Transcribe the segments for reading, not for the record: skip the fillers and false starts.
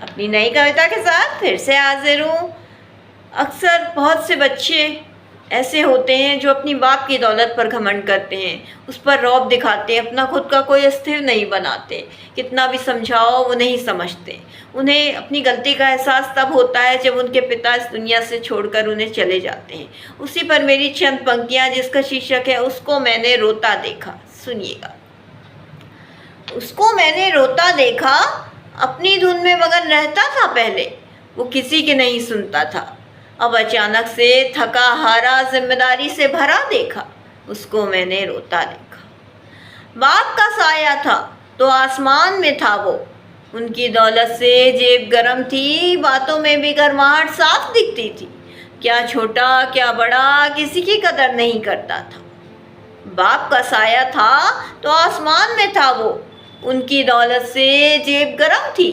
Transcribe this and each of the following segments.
अपनी नई कविता के साथ फिर से हाजिर हूँ। अक्सर बहुत से बच्चे ऐसे होते हैं जो अपनी बाप की दौलत पर घमंड करते हैं, उस पर रौब दिखाते हैं, अपना खुद का कोई अस्तित्व नहीं बनाते। कितना भी समझाओ वो नहीं समझते। उन्हें अपनी गलती का एहसास तब होता है जब उनके पिता इस दुनिया से छोड़कर उन्हें चले जाते हैं। उसी पर मेरी चंद पंक्तियाँ जिसका शीर्षक है उसको मैंने रोता देखा। सुनिएगा। उसको मैंने रोता देखा, अपनी धुन में मगन रहता था पहले, वो किसी की नहीं सुनता था। अब अचानक से थका हारा जिम्मेदारी से भरा देखा, उसको मैंने रोता देखा। बाप का साया था तो आसमान में था वो, उनकी दौलत से जेब गरम थी, बातों में भी गर्माहट साफ दिखती थी। क्या छोटा क्या बड़ा किसी की कदर नहीं करता था। बाप का साया था तो आसमान में था वो, उनकी दौलत से जेब गरम थी,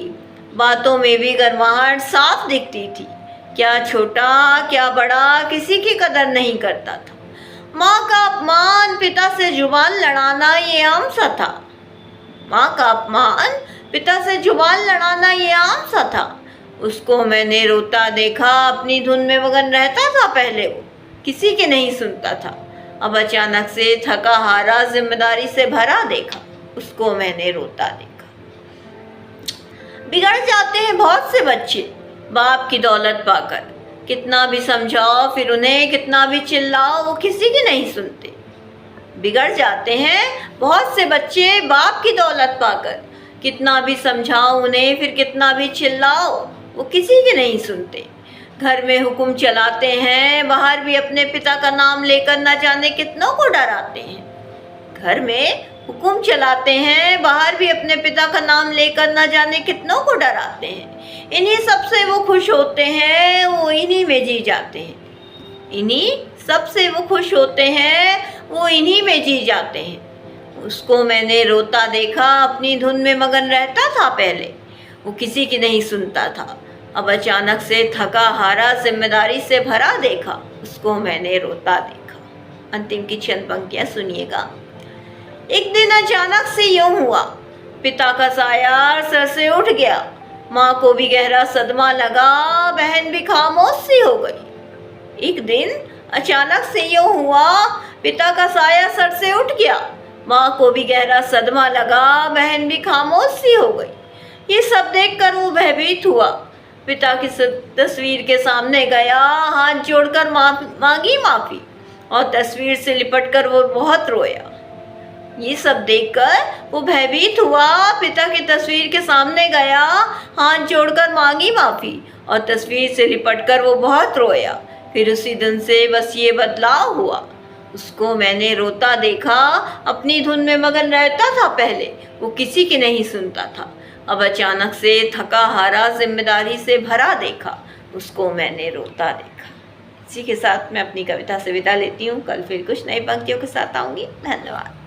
बातों में भी गर्माहट साफ दिखती थी। क्या छोटा क्या बड़ा किसी की कदर नहीं करता था। माँ का अपमान पिता से जुबान लड़ाना ये आम सा था। माँ का अपमान पिता से जुबान लड़ाना ये आम सा था। उसको मैंने रोता देखा, अपनी धुन में मगन रहता था पहले, वो किसी की नहीं सुनता था। अब अचानक से थका हारा जिम्मेदारी से भरा देखा, उसको मैंने रोता देखा। बिगड़ जाते हैं बहुत से बच्चे बाप की दौलत पाकर, कितना भी समझाओ फिर उन्हें, कितना भी चिल्लाओ वो किसी की नहीं सुनते। बिगड़ जाते हैं बहुत से बच्चे बाप की दौलत पाकर, कितना भी समझाओ उन्हें, फिर कितना भी चिल्लाओ वो किसी की नहीं सुनते। घर में हुक्म चलाते हैं, बाहर भी अपने पिता का नाम लेकर न जाने कितनों को डराते हैं। घर में हुक्म चलाते हैं, बाहर भी अपने पिता का नाम लेकर न जाने कितनों को डराते हैं। इन्हीं सबसे वो खुश होते हैं, वो इन्हीं में जी जाते हैं। इन्हीं सबसे वो खुश होते हैं, वो इन्हीं में जी जाते हैं। उसको मैंने रोता देखा, अपनी धुन में मगन रहता था पहले, वो किसी की नहीं सुनता था। अब अचानक से थका हारा जिम्मेदारी से भरा देखा, उसको मैंने रोता देखा। अंतिम की चंद पंक्तियां सुनिएगा। एक दिन अचानक से यूं हुआ, पिता का साया सर से उठ गया, माँ को भी गहरा सदमा लगा, बहन भी खामोश सी हो गई। एक दिन अचानक से यूं हुआ, पिता का साया सर से उठ गया, माँ को भी गहरा सदमा लगा, बहन भी खामोश सी हो गई। ये सब देखकर वो भयभीत हुआ, पिता की तस्वीर के सामने गया, हाथ जोड़कर मांगी माफ़ी, और तस्वीर से लिपटकर वो बहुत रोया। ये सब देखकर वो भयभीत हुआ, पिता की तस्वीर के सामने गया, हाथ जोड़कर मांगी माफ़ी, और तस्वीर से लिपटकर वो बहुत रोया। फिर उसी दिन से बस ये बदलाव हुआ, उसको मैंने रोता देखा, अपनी धुन में मगन रहता था पहले, वो किसी की नहीं सुनता था। अब अचानक से थका हारा जिम्मेदारी से भरा देखा, उसको मैंने रोता देखा। इसी के साथ मैं अपनी कविता से विदा लेती हूँ। कल फिर कुछ नई पंक्तियों के साथ आऊँगी। धन्यवाद।